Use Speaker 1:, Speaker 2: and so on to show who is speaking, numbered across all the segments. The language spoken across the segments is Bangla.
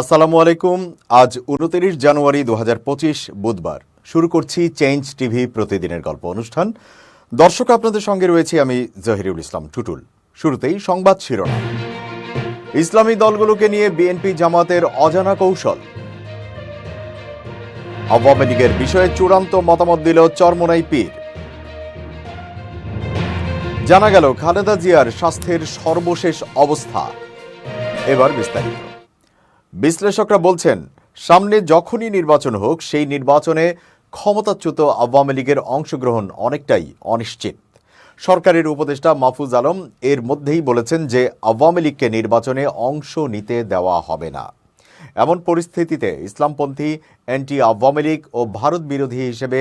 Speaker 1: আসসালামু আলাইকুম। আজ ২৯ জানুয়ারি ২০২৫ বুধবার। শুরু করছি চেঞ্জ টিভি প্রতিদিনের গল্প অনুষ্ঠান। দর্শক, আপনাদের সঙ্গে রয়েছি আমি জহিরুল ইসলাম টুটুল। শুরুতেই সংবাদ শিরোনাম। ইসলামী দলগুলোকে নিয়ে বিএনপি জামাতের অজানা কৌশল। আওয়ামী লীগের বিষয়ে চূড়ান্ত মতামত দিল চরমোনাই পীর। জানা গেল খালেদা জিয়ার স্বাস্থ্যের সর্বশেষ অবস্থা। এবার বিস্তারিত। বিশ্লেষকরা বলছেন, সামনে যখনই নির্বাচন হোক, সেই নির্বাচনে ক্ষমতাচ্যুত আওয়ামী লীগের অংশগ্রহণ অনেকটাই অনিশ্চিত। সরকারের উপদেষ্টা মাহফুজ আলম এর মধ্যেই বলেছেন যে আওয়ামী লীগকে নির্বাচনে অংশ নিতে দেওয়া হবে না। এমন পরিস্থিতিতে ইসলামপন্থী, অ্যান্টি আওয়ামী লীগ ও ভারত বিরোধী হিসেবে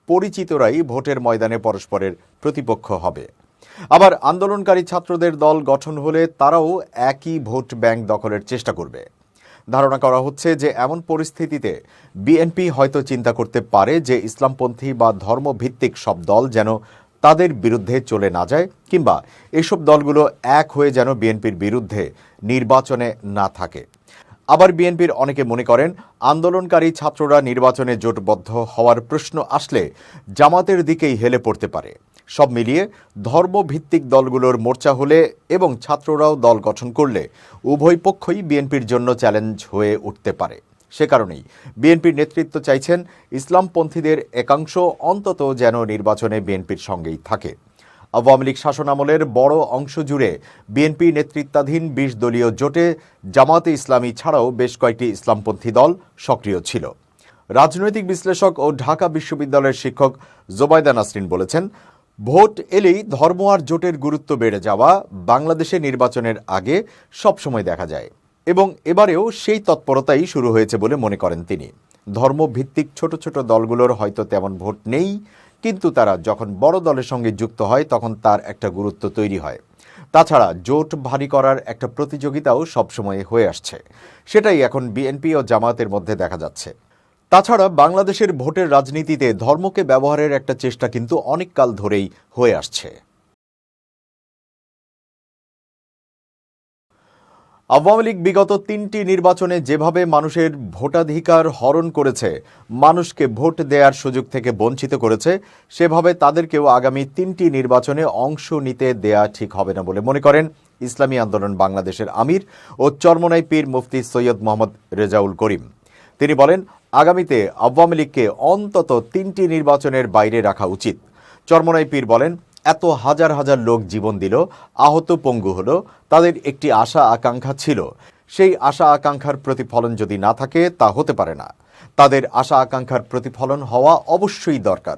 Speaker 1: পরিচিতরাই ভোটের ময়দানে পরস্পরের প্রতিপক্ষ হবে। আবার আন্দোলনকারী ছাত্রদের দল গঠন হলে তারাও একই ভোট ব্যাংক দখলের চেষ্টা করবে। ধারণা করা হচ্ছে যে এমন পরিস্থিতিতে বিএনপি হয়তো চিন্তা করতে পারে যে ইসলামপন্থী বা ধর্মভিত্তিক সব দল যেন তাদের বিরুদ্ধে চলে না যায়, কিংবা এসব দলগুলো এক হয়ে যেন বিএনপির বিরুদ্ধে নির্বাচনে না থাকে। আবার বিএনপির অনেকে মনে করেন, আন্দোলনকারী ছাত্ররা নির্বাচনে জোটবদ্ধ হওয়ার প্রশ্ন আসলে জামাতের দিকেই হেলে পড়তে পারে। সব মিলিয়ে ধর্মভিত্তিক দলগুলোর মোর্চা হলে এবং ছাত্ররাও দল গঠন করলে উভয় পক্ষই বিএনপির জন্য চ্যালেঞ্জ হয়ে উঠতে পারে। সে কারণেই বিএনপির নেতৃত্ব চাইছেন ইসলামপন্থীদের একাংশ অন্তত যেন নির্বাচনে বিএনপির সঙ্গেই থাকে। আওয়ামী লীগ শাসনামলের বড় অংশ জুড়ে বিএনপি নেতৃত্বাধীন ২০ দলীয় জোটে জামাতে ইসলামী ছাড়াও বেশ কয়েকটি ইসলামপন্থী দল সক্রিয় ছিল। রাজনৈতিক বিশ্লেষক ও ঢাকা বিশ্ববিদ্যালয়ের শিক্ষক জোবায়দা নাসরিন বলেছেন, ভোট এলেই ধর্ম আর জোটের গুরুত্ব বেড়ে যাওয়া বাংলাদেশে নির্বাচনের আগে সবসময় দেখা যায় এবং এবারেও সেই তৎপরতাই শুরু হয়েছে বলে মনে করেন তিনি। ধর্মভিত্তিক ছোট ছোট দলগুলোর হয়তো তেমন ভোট নেই, কিন্তু তারা যখন বড় দলের সঙ্গে যুক্ত হয় তখন তার একটা গুরুত্ব তৈরি হয়। তাছাড়া জোট ভারী করার একটা প্রতিযোগিতাও সবসময় হয়ে আসছে, সেটাই এখন বিএনপি ও জামায়াতের মধ্যে দেখা যাচ্ছে। তাছাড়া বাংলাদেশের ভোটের রাজনীতিতে ধর্মকে ব্যবহারের একটা চেষ্টা কিন্তু অনেক কাল ধরেই হয়ে আসছে। আওয়ামী লীগ বিগত ৩টি নির্বাচনে যেভাবে মানুষের ভোটাধিকার হরণ করেছে, মানুষকে ভোট দেওয়ার সুযোগ থেকে বঞ্চিত করেছে, সেভাবে তাদেরকেও আগামী ৩টি নির্বাচনে অংশ নিতে দেয়া ঠিক হবে না বলে মনে করেন ইসলামী আন্দোলন বাংলাদেশের আমির ও চরমোনাই পীর মুফতি সৈয়দ মোহাম্মদ রেজাউল করিম। তিনি বলেন, আগামীতে আওয়ামী লীগকে অন্তত ৩টি নির্বাচনের বাইরে রাখা উচিত। চরমোনাই পীর বলেন, এত হাজার হাজার লোক জীবন দিল, আহত পঙ্গু হলো, তাদের একটি আশা আকাঙ্ক্ষা ছিল। সেই আশা আকাঙ্ক্ষার প্রতিফলন যদি না থাকে তা হতে পারে না। তাদের আশা আকাঙ্ক্ষার প্রতিফলন হওয়া অবশ্যই দরকার,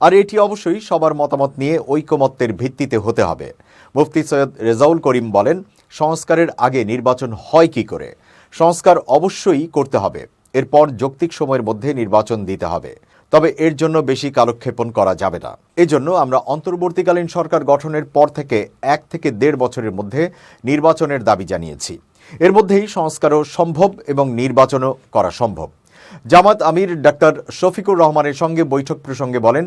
Speaker 1: আর এটি অবশ্যই সবার মতামত নিয়ে ঐকমত্যের ভিত্তিতে হতে হবে। মুফতি সৈয়দ রেজাউল করিম বলেন, সংস্কারের আগে নির্বাচন হয় কি করে? সংস্কার অবশ্যই করতে হবে, এরপর যৌক্তিক সময়ের মধ্যে নির্বাচন দিতে হবে, তবে এর জন্য বেশি কালক্ষেপণ করা যাবে না। এজন্য আমরা অন্তর্বর্তীকালীন সরকার গঠনের পর থেকে ১ থেকে ১.৫ বছরের মধ্যে নির্বাচনের দাবি জানিয়েছি। এর মধ্যেই সংস্কারও সম্ভব এবং নির্বাচনও করা সম্ভব। জামাত আমির ডাক্তার শফিকুর রহমানের সঙ্গে বৈঠক প্রসঙ্গে বলেন,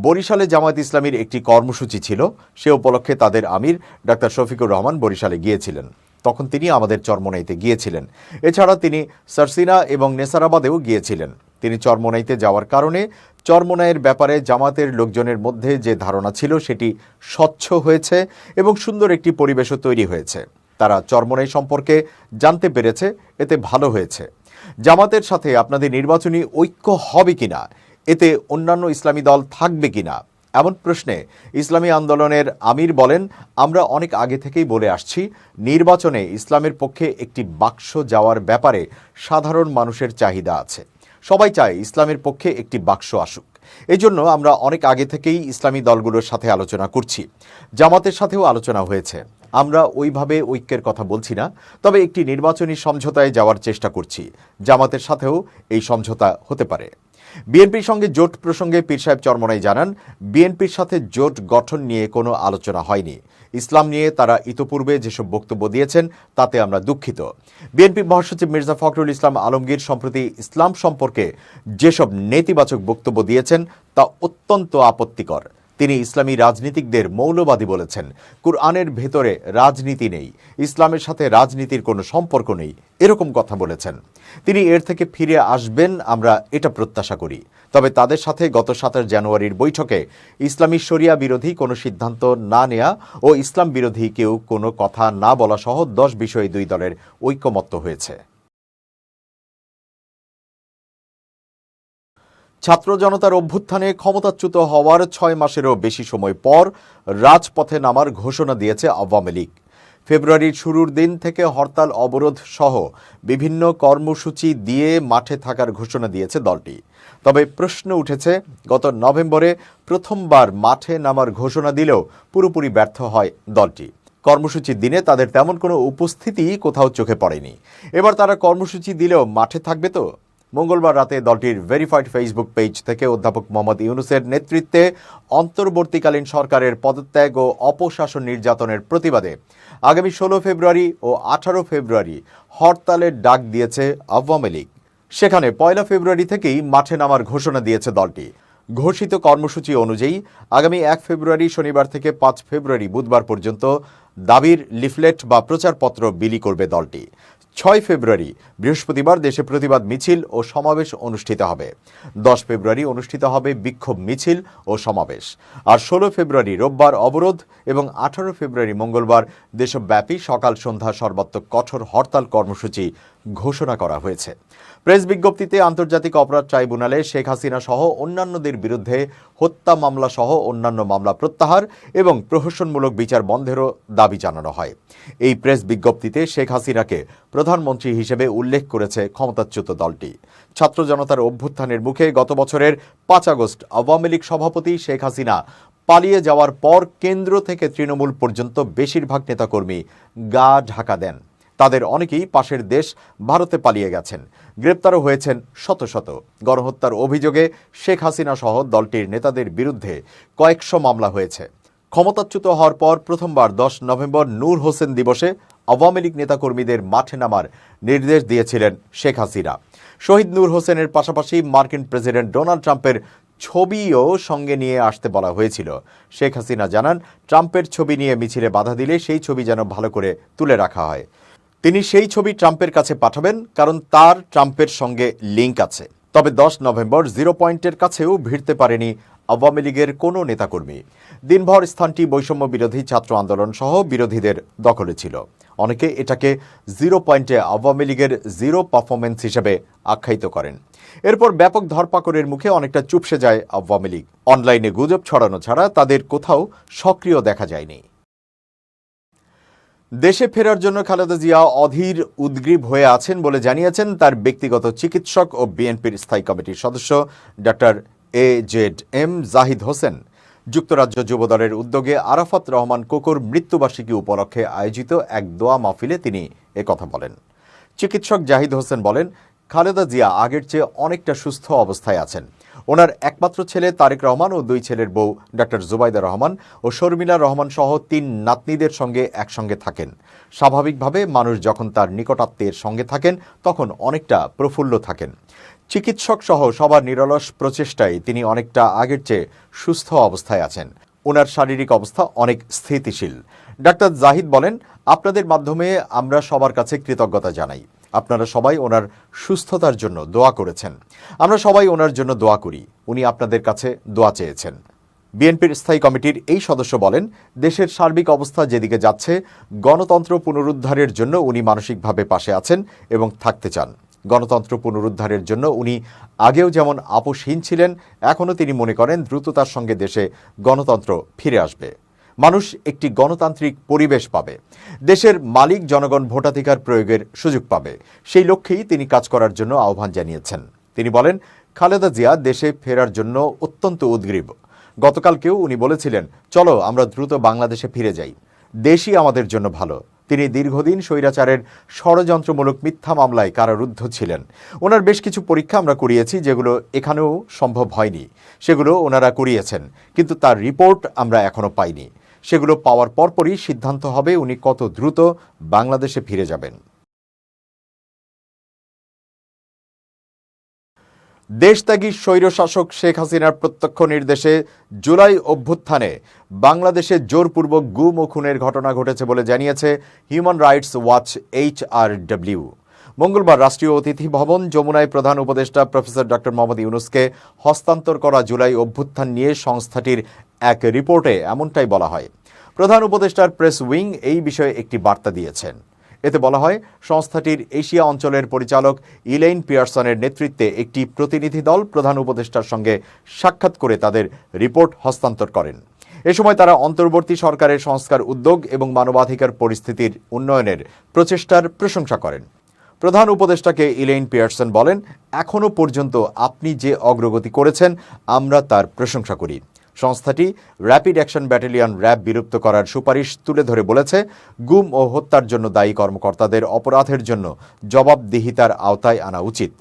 Speaker 1: বরিশালে জামায়াত ইসলামীর একটি কর্মসূচি ছিল, সে উপলক্ষে তাদের আমির ডাক্তার শফিকুর রহমান বরিশালে গিয়েছিলেন। তখন তিনি আমাদের চরমোনাইতে গিয়েছিলেন। এছাড়া তিনি সারসিনা এবং নেসারাবাদেও গিয়েছিলেন। তিনি চরমোনাইতে যাওয়ার কারণে চরমোনাইয়ের ব্যাপারে জামাতের লোকজনের মধ্যে যে ধারণা ছিল সেটি স্বচ্ছ হয়েছে এবং সুন্দর একটি পরিবেশও তৈরি হয়েছে। তারা চরমোনাই সম্পর্কে জানতে পেরেছে, এতে ভালো হয়েছে। জামাতের সাথে আপনাদের নির্বাচনী ঐক্য হবে কিনা, এতে অন্যান্য ইসলামী দল থাকবে কিনা, এমন প্রশ্নে ইসলামী আন্দোলনের আমির বলেন, আমরা অনেক আগে থেকেই বলে আসছি, নির্বাচনে ইসলামের পক্ষে একটি বাক্স যাওয়ার ব্যাপারে সাধারণ মানুষের চাহিদা আছে। সবাই চায় ইসলামের পক্ষে একটি বাক্স আসুক। এজন্য আমরা অনেক আগে থেকেই ইসলামী দলগুলোর সাথে আলোচনা করছি। জামাতের সাথেও আলোচনা হয়েছে। আমরা ওইভাবে ঐক্যের কথা বলছি না, তবে একটি নির্বাচনী সমঝোতায় যাওয়ার চেষ্টা করছি। জামাতের সাথেও এই সমঝোতা হতে পারে। বিএনপির সঙ্গে জোট প্রসঙ্গে পীর সাহেব চরমোনাই জানান, বিএনপির সাথে জোট গঠন নিয়ে কোনো আলোচনা হয়নি। ইসলাম নিয়ে তারা ইতোপূর্বে যেসব বক্তব্য দিয়েছেন তাতে আমরা দুঃখিত। বিএনপি মহাসচিব মির্জা ফখরুল ইসলাম আলমগীর সম্প্রতি ইসলাম সম্পর্কে যেসব নেতিবাচক বক্তব্য দিয়েছেন তা অত্যন্ত আপত্তিকর। তিনি ইসলামী রাজনীতিকদের মৌলবাদী বলেছেন। কুরআনের ভেতরে রাজনীতি নেই, ইসলামের সাথে রাজনীতির কোনো সম্পর্ক নেই, এরকম কথা বলেছেন। তিনি এর থেকে ফিরে আসবেন আমরা এটা প্রত্যাশা করি। তবে তাদের সাথে গত 27 জানুয়ারির বৈঠকে ইসলামী শরিয়া বিরোধী কোনো সিদ্ধান্ত না নেয়া ও ইসলাম বিরোধী কেউ কোনো কথা না বলা সহ 10 বিষয়ে দুই দলের ঐকমত্য হয়েছে। ছাত্র জনতার অভ্যুত্থানে ক্ষমতাচ্যুত হওয়ার 6 মাসেরও বেশি সময় পর রাজপথে নামার ঘোষণা দিয়েছে আওয়ামী লীগ। ফেব্রুয়ারির শুরুর দিন থেকে হরতাল অবরোধ সহ বিভিন্ন কর্মসূচি দিয়ে মাঠে থাকার ঘোষণা দিয়েছে দলটি। তবে প্রশ্ন উঠেছে, গত নভেম্বরে প্রথমবার মাঠে নামার ঘোষণা দিলেও পুরোপুরি ব্যর্থ হয় দলটি। কর্মসূচির দিনে তাদের তেমন কোনো উপস্থিতি কোথাও চোখে পড়েনি। এবার তারা কর্মসূচি দিলেও মাঠে থাকবে তো? মঙ্গলবার রাতে দলটির ভেরিফাইড ফেসবুক পেজ থেকে অধ্যাপক মোহাম্মদ ইউনূসের নেতৃত্বে অন্তর্বর্তীকালীন সরকারের পদত্যাগ ও অপশাসন নির্যাতনের প্রতিবাদে আগামী 16 ফেব্রুয়ারি ও 18 ফেব্রুয়ারি হরতালের ডাক দিয়েছে আওয়ামী লীগ। সেখানে 1 ফেব্রুয়ারি থেকেই মাঠে নামার ঘোষণা দিয়েছে দলটি। ঘোষিত কর্মসূচি অনুযায়ী আগামী 1 ফেব্রুয়ারি শনিবার থেকে 5 ফেব্রুয়ারি বুধবার পর্যন্ত দাবির লিফলেট বা প্রচারপত্র বিলি করবে দলটি। 6 ফেব্রুয়ারি বৃহস্পতিবার দেশে প্রতিবাদ মিছিল ও সমাবেশ অনুষ্ঠিত হবে। 10 ফেব্রুয়ারি অনুষ্ঠিত হবে বিক্ষোভ মিছিল ও সমাবেশ। আর 16 ফেব্রুয়ারি রোববার অবরোধ এবং 18 ফেব্রুয়ারি মঙ্গলবার দেশব্যাপী সকাল সন্ধ্যা সর্বাত্মক কঠোর হরতাল কর্মসূচি ঘোষণা করা হয়েছে। প্রেস বিজ্ঞপ্তিতে আন্তর্জাতিক অপরাধ ট্রাইব্যুনালে শেখ হাসিনা সহ অন্যান্যদের বিরুদ্ধে হত্যা মামলা সহ অন্যান্য মামলা প্রত্যাহার এবং প্রহসনমূলক বিচার বন্ধেরও দাবি জানানো হয়। এই প্রেস বিজ্ঞপ্তিতে শেখ হাসিনাকে প্রধানমন্ত্রী হিসেবে উল্লেখ করেছে ক্ষমতাচ্যুত দলটি। ছাত্র জনতার অভ্যুত্থানের মুখে গত বছরের 5 আগস্ট আওয়ামী লীগ সভাপতি শেখ হাসিনা পালিয়ে যাওয়ার পর কেন্দ্র থেকে তৃণমূল পর্যন্ত বেশিরভাগ নেতাকর্মী গা ঢাকা দেন। তাদের অনেকেই পাশের দেশ ভারতে পালিয়ে গেছেন। গ্রেপ্তারও হয়েছেন শত শত। গণহত্যার অভিযোগে শেখ হাসিনা সহ দলটির নেতাদের বিরুদ্ধে কয়েকশো মামলা হয়েছে। ক্ষমতাচ্যুত হওয়ার পর প্রথমবার 10 নভেম্বর নূর হোসেন দিবসে আওয়ামী লীগ নেতাকর্মীদের মাঠে নামার নির্দেশ দিয়েছিলেন শেখ হাসিনা। শহীদ নূর হোসেনের পাশাপাশি মার্কিন প্রেসিডেন্ট ডোনাল্ড ট্রাম্পের ছবিও সঙ্গে নিয়ে আসতে বলা হয়েছিল। শেখ হাসিনা জানান, ট্রাম্পের ছবি নিয়ে মিছিলে বাধা দিলে সেই ছবি যেন ভালো করে তুলে রাখা হয়। তিনি সেই ছবি ট্রাম্পের কাছে পাঠাবেন, কারণ তার ট্রাম্পের সঙ্গে লিঙ্ক আছে। তবে 10 নভেম্বর 0 পয়েন্টের কাছেও ভিড়তে পারেনি আওয়ামী লীগের কোনো নেতাকর্মী। দিনভর স্থানটি বৈষম্য বিরোধী ছাত্র আন্দোলন সহ বিরোধীদের দখলে ছিল। অনেকে এটাকে 0 পয়েন্টে আওয়ামী লীগের জিরো পারফরমেন্স হিসেবে আখ্যায়িত করেন। এরপর ব্যাপক ধরপাকড়ের মুখে অনেকটা চুপসে যায় আওয়ামী লীগ। অনলাইনে গুজব ছড়ানো ছাড়া তাদের কোথাও সক্রিয় দেখা যায়নি। দেশে ফেরার জন্য খালেদা জিয়া অধীর উদ্গ্রীব হয়ে আছেন বলে জানিয়েছেন তার ব্যক্তিগত চিকিৎসক ও বিএনপির স্থায়ী কমিটির সদস্য ডক্টর AZM জাহিদ হোসেন। যুক্তরাজ্য যুবদলের উদ্যোগে আরাফাত রহমান কোকোর মৃত্যুবার্ষিকী উপলক্ষে আয়োজিত এক দোয়া মাহফিলে তিনি একথা বলেন। চিকিৎসক জাহিদ হোসেন বলেন, খালেদা জিয়া আগের চেয়ে অনেকটা সুস্থ অবস্থায় আছেন। ওনার একমাত্র ছেলে তারেক রহমান ও 2 ছেলের বউ ডক্টর জুবাইদা রহমান ও শর্মিলা রহমান সহ 3 নাতনিদের সঙ্গে একসঙ্গে থাকেন। স্বাভাবিকভাবে মানুষ যখন তার নিকটাত্মীয়ের সঙ্গে থাকেন তখন অনেকটা প্রফুল্ল থাকেন। চিকিৎসক সহ সবার নিরলস প্রচেষ্টায় তিনি অনেকটা আগের চেয়ে সুস্থ অবস্থায় আছেন। ওনার শারীরিক অবস্থা অনেক স্থিতিশীল। ডাক্তার জাহিদ বলেন, আপনাদের মাধ্যমে আমরা সবার কাছে কৃতজ্ঞতা জানাই। আপনারা সবাই ওনার সুস্থতার জন্য দোয়া করেছেন। আমরা সবাই ওনার জন্য দোয়া করি। উনি আপনাদের কাছে দোয়া চেয়েছেন। বিএনপির স্থায়ী কমিটির এই সদস্য বলেন, দেশের সার্বিক অবস্থা যেদিকে যাচ্ছে, গণতন্ত্র পুনরুদ্ধারের জন্য উনি মানসিকভাবে পাশে আছেন এবং থাকতে চান। গণতন্ত্র পুনরুদ্ধারের জন্য উনি আগেও যেমন আপোষহীন ছিলেন, এখনও তিনি মনে করেন দ্রুততার সঙ্গে দেশে গণতন্ত্র ফিরে আসবে। মানুষ একটি গণতান্ত্রিক পরিবেশ পাবে। দেশের মালিক জনগণ ভোটাধিকার প্রয়োগের সুযোগ পাবে। সেই লক্ষ্যেই তিনি কাজ করার জন্য আহ্বান জানিয়েছেন। তিনি বলেন, খালেদা জিয়া দেশে ফেরার জন্য অত্যন্ত উদ্গ্রীব। গতকালকেও উনি বলেছিলেন, চলো আমরা দ্রুত বাংলাদেশে ফিরে যাই, দেশই আমাদের জন্য ভালো। তিনি দীর্ঘদিন স্বৈরাচারের ষড়যন্ত্রমূলক মিথ্যা মামলায় কারারুদ্ধ ছিলেন। ওনার বেশ কিছু পরীক্ষা আমরা করিয়েছি, যেগুলো এখানেও সম্ভব হয়নি। সেগুলো ওনারা করিয়েছেন, কিন্তু তার রিপোর্ট আমরা এখনো পাইনি। সেগুলো পাওয়ার পরপরই সিদ্ধান্ত হবে উনি কত দ্রুত বাংলাদেশে ফিরে যাবেন। দেশত্যাগী স্বৈরশাসক শেখ হাসিনার প্রত্যক্ষ নির্দেশে জুলাই অভ্যুত্থানে বাংলাদেশে জোরপূর্বক গুম ও খুনের ঘটনা ঘটেছে বলে জানিয়েছে হিউম্যান রাইটস ওয়াচ HRW। মঙ্গলবার রাষ্ট্রীয় অতিথি ভবন যমুনায় প্রধান উপদেষ্টা প্রফেসর ডক্টর মোহাম্মদ ইউনূসকে হস্তান্তর করা জুলাই অভ্যুত্থান নিয়ে সংস্থাটির এক রিপোর্টে এমনটাই বলা হয়। প্রধান উপদেষ্টার প্রেস উইং এই বিষয়ে একটি বার্তা দিয়েছেন। এতে বলা হয়, সংস্থাটির এশিয়া অঞ্চলের পরিচালক ইলেইন পিয়ারসনের নেতৃত্বে একটি প্রতিনিধি দল প্রধান উপদেষ্টার সঙ্গে সাক্ষাৎ করে তাদের রিপোর্ট হস্তান্তর করেন। এ সময় তারা অন্তর্বর্তী সরকারের সংস্কার উদ্যোগ এবং মানবাধিকার পরিস্থিতির উন্নয়নের প্রচেষ্টার প্রশংসা করেন। প্রধান উপদেষ্টাকে ইলেইন পিয়ারসন বলেন, এখনও পর্যন্ত আপনি যে অগ্রগতি করেছেন আমরা তার প্রশংসা করি। সংস্থাটি র্যাপিড অ্যাকশন ব্যাটালিয়ন র্যাব বিলুপ্ত করার সুপারিশ তুলে ধরে বলেছে, গুম ও হত্যার জন্য দায়ী কর্মকর্তাদের অপরাধের জন্য জবাবদিহিতার আওতায় আনা উচিত।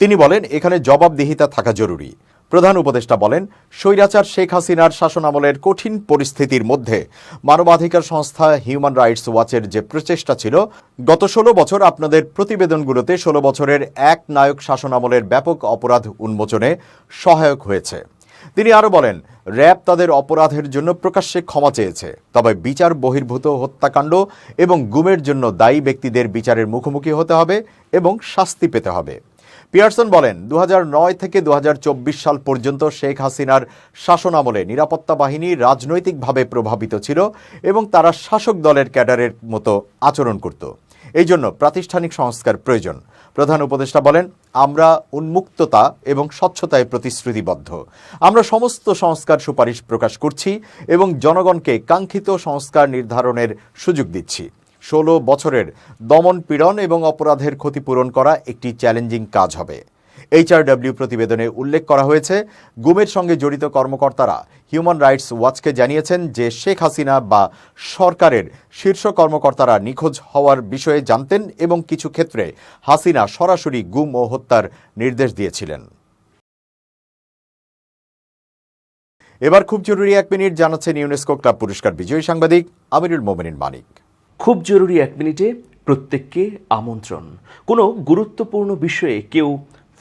Speaker 1: তিনি বলেন, এখানে জবাবদিহিতা থাকা জরুরি। প্রধান উপদেষ্টা বলেন, স্বৈরাচার শেখ হাসিনার শাসনামলের কঠিন পরিস্থিতির মধ্যে মানবাধিকার সংস্থা হিউম্যান রাইটস ওয়াচের যে প্রচেষ্টা ছিল, গত 16 বছর আপনাদের প্রতিবেদনগুলোতে 16 বছরের এক নায়ক শাসনামলের ব্যাপক অপরাধ উন্মোচনে সহায়ক হয়েছে। তিনি আরও বলেন, র্যাব তাদের অপরাধের জন্য প্রকাশ্যে ক্ষমা চেয়েছে, তবে বিচার বহির্ভূত হত্যাকাণ্ড এবং গুমের জন্য দায়ী ব্যক্তিদের বিচারের মুখোমুখি হতে হবে এবং শাস্তি পেতে হবে। পিয়ারসন বলেন, 2009 থেকে 2024 সাল পর্যন্ত শেখ হাসিনার শাসনামলে নিরাপত্তা বাহিনী রাজনৈতিকভাবে প্রভাবিত ছিল এবং তারা শাসক দলের ক্যাডারের মতো আচরণ করত। এই জন্য প্রাতিষ্ঠানিক সংস্কার প্রয়োজন। প্রধান উপদেষ্টা বলেন, আমরা উন্মুক্ততা এবং স্বচ্ছতায় প্রতিশ্রুতিবদ্ধ। আমরা সমস্ত সংস্কার সুপারিশ প্রকাশ করছি এবং জনগণকে কাঙ্ক্ষিত সংস্কার নির্ধারণের সুযোগ দিচ্ছি। 16 বছরের দমন পীড়ন এবং অপরাধের ক্ষতিপূরণ করা একটি চ্যালেঞ্জিং কাজ হবে। HRW প্রতিবেদনে উল্লেখ করা হয়েছে, গুমের সঙ্গে জড়িত কর্মকর্তারা হিউম্যান রাইটস ওয়াচকে জানিয়েছেন যে শেখ হাসিনা বা সরকারের শীর্ষ কর্মকর্তারা নিখোঁজ হওয়ার বিষয়ে জানতেন এবং কিছু ক্ষেত্রে হাসিনা সরাসরি গুম ও হত্যার নির্দেশ দিয়েছিলেন। এবার খুব জরুরি 1 মিনিট জানাচ্ছেন ইউনেস্কো ক্লাব পুরস্কার বিজয়ী সাংবাদিক আমিরুল মোমিনিন মানিক।
Speaker 2: খুব জরুরি 1 মিনিটে প্রত্যেককে আমন্ত্রণ। কোনো গুরুত্বপূর্ণ বিষয়ে কেউ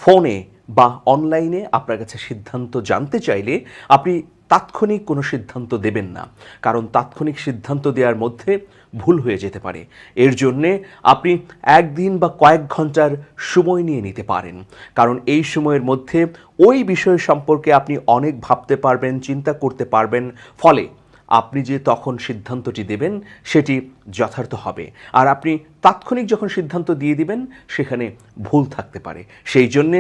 Speaker 2: ফোনে বা অনলাইনে আপনার কাছে সিদ্ধান্ত জানতে চাইলে আপনি তাৎক্ষণিক কোনো সিদ্ধান্ত দেবেন না, কারণ তাৎক্ষণিক সিদ্ধান্ত দেওয়ার মধ্যে ভুল হয়ে যেতে পারে। এর জন্যে আপনি একদিন বা কয়েক ঘন্টার সময় নিয়ে নিতে পারেন, কারণ এই সময়ের মধ্যে ওই বিষয় সম্পর্কে আপনি অনেক ভাবতে পারবেন, চিন্তা করতে পারবেন, ফলে আপনি যে তখন সিদ্ধান্তটি দেবেন সেটি যথার্থ হবে। আর আপনি তাৎক্ষণিক যখন সিদ্ধান্ত দিয়ে দিবেন সেখানে ভুল থাকতে পারে। সেই জন্যে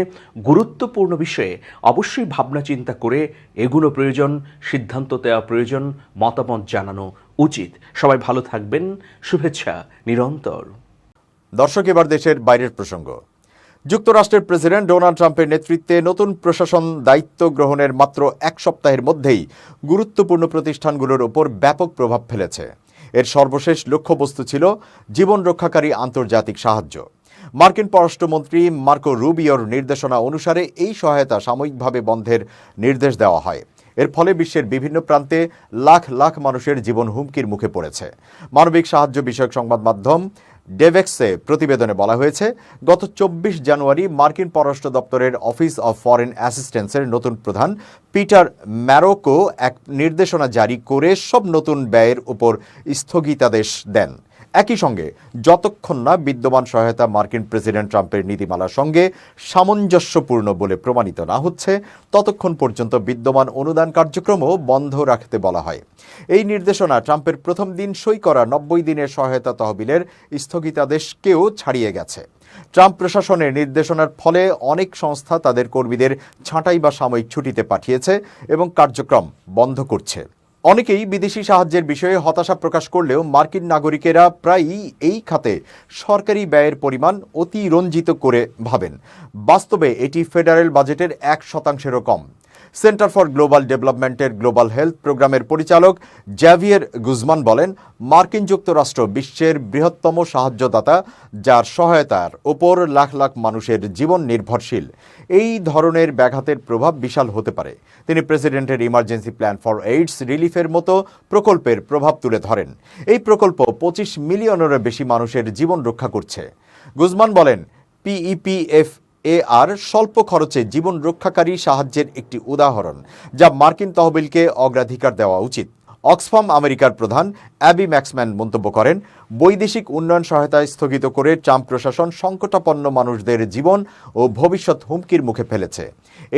Speaker 2: গুরুত্বপূর্ণ বিষয়ে অবশ্যই ভাবনা চিন্তা করে এগুলো প্রয়োজন, সিদ্ধান্ত দেওয়া প্রয়োজন, মতামত জানানো উচিত। সবাই ভালো থাকবেন, শুভেচ্ছা নিরন্তর।
Speaker 1: দর্শক, এবার দেশের বাইরের প্রসঙ্গ। যুক্তরাষ্ট্রের প্রেসিডেন্ট ডোনাল্ড ট্রাম্পের নেতৃত্বে নতুন প্রশাসন দায়িত্ব গ্রহণের মাত্র 1 সপ্তাহের মধ্যেই গুরুত্বপূর্ণ প্রতিষ্ঠানগুলোর ওপর ব্যাপক প্রভাব ফেলেছে। এর সর্বশেষ লক্ষ্যবস্তু ছিল জীবন রক্ষাকারী আন্তর্জাতিক সাহায্য। মার্কিন পররাষ্ট্রমন্ত্রী মার্কো রুবিওর নির্দেশনা অনুসারে এই সহায়তা সাময়িকভাবে বন্ধের নির্দেশ দেওয়া হয়। এর ফলে বিশ্বের বিভিন্ন প্রান্তে লাখ লাখ মানুষের জীবন হুমকির মুখে পড়েছে। মানবিক সাহায্য বিষয়ক সংবাদ মাধ্যম ডেভেক্সে প্রতিবেদনে বলা হয়েছে, গত 24 জানুয়ারি মার্কিন পররাষ্ট্র দপ্তরের অফিস অব ফরেন অ্যাসিস্ট্যান্সের নতুন প্রধান পিটার ম্যারোকো এক নির্দেশনা জারি করে সব নতুন ব্যয়ের উপর স্থগিতাদেশ দেন। একই সঙ্গে যতক্ষণ না বিদ্যমান সহায়তা মার্কিন প্রেসিডেন্ট ট্রাম্পের নীতিমালার সঙ্গে সামঞ্জস্যপূর্ণ বলে প্রমাণিত না হচ্ছে, ততক্ষণ পর্যন্ত বিদ্যমান অনুদান কার্যক্রমও বন্ধ রাখতে বলা হয়। এই নির্দেশনা ট্রাম্পের প্রথম দিন সই করা 90 দিনের সহায়তা তহবিলের স্থগিতাদেশকেও ছাড়িয়ে গেছে। ট্রাম্প প্রশাসনের নির্দেশনার ফলে অনেক সংস্থা তাদের কর্মীদের ছাঁটাই বা সাময়িক ছুটিতে পাঠিয়েছে এবং কার্যক্রম বন্ধ করছে। অনেকেই বিদেশি সাহায্যের বিষয়ে হতাশা প্রকাশ করলেও মার্কিন নাগরিকেরা প্রায়ই এই খাতে সরকারি ব্যয়ের পরিমাণ অতিরঞ্জিত করে ভাবেন। বাস্তবে এটি ফেডারেল বাজেটের 1%-ও কম। সেন্টার ফর গ্লোবাল ডেভেলপমেন্টের গ্লোবাল হেলথ প্রোগ্রামের পরিচালক জ্যাভিয়ার গুজমান বলেন, মার্কিন যুক্তরাষ্ট্র বিশ্বের বৃহত্তম সাহায্যদাতা, যার সহায়তার ওপর লাখ লাখ মানুষের জীবন নির্ভরশীল। এই ধরনের ব্যাঘাতের প্রভাব বিশাল হতে পারে। তিনি প্রেসিডেন্টের ইমার্জেন্সি প্ল্যান ফর এইডস রিলিফের মতো প্রকল্পের প্রভাব তুলে ধরেন। এই প্রকল্প 25 মিলিয়নেরও বেশি মানুষের জীবন রক্ষা করছে। গুজমান বলেন, PEPF AR স্বল্প খরচে জীবন রক্ষাকারী সাহায্যের একটি উদাহরণ, যা মার্কিন তহবিলকে অগ্রাধিকার দেওয়া উচিত। অক্সফাম আমেরিকার প্রধান অ্যাবি ম্যাক্সম্যান মন্তব্য করেন, বৈদেশিক উন্নয়ন সহায়তা স্থগিত করে ট্রাম্প প্রশাসন সংকটাপন্ন মানুষদের জীবন ও ভবিষ্যৎ হুমকির মুখে ফেলেছে।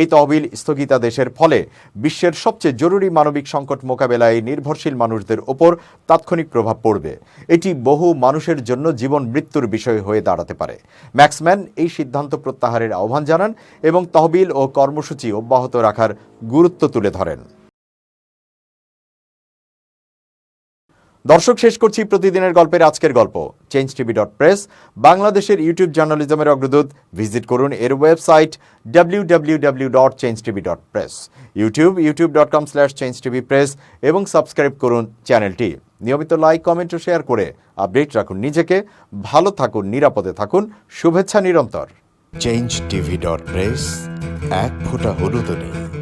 Speaker 1: এই তহবিল স্থগিতাদেশের ফলে বিশ্বের সবচেয়ে জরুরি মানবিক সংকট মোকাবেলায় নির্ভরশীল মানুষদের ওপর তাৎক্ষণিক প্রভাব পড়বে। এটি বহু মানুষের জন্য জীবন মৃত্যুর বিষয় হয়ে দাঁড়াতে পারে। ম্যাক্সম্যান এই সিদ্ধান্ত প্রত্যাহারের আহ্বান জানান এবং তহবিল ও কর্মসূচি অব্যাহত রাখার গুরুত্ব তুলে ধরেন। দর্শক, শেষ করছি প্রতিদিনের গল্পের আজকের গল্প। changetv.press বাংলাদেশের ইউটিউব জার্নালিজমের অগ্রদূত। ভিজিট করুন এর ওয়েবসাইট www.changetv.press, youtube.com/changetvpress এবং সাবস্ক্রাইব করুন চ্যানেলটি। নিয়মিত লাইক, কমেন্ট ও শেয়ার করে আপডেট রাখুন নিজেকে। ভালো থাকুন, নিরাপদে থাকুন। শুভেচ্ছা নিরন্তর।
Speaker 3: changetv.press, এক ফোঁটা হলুদও নেই।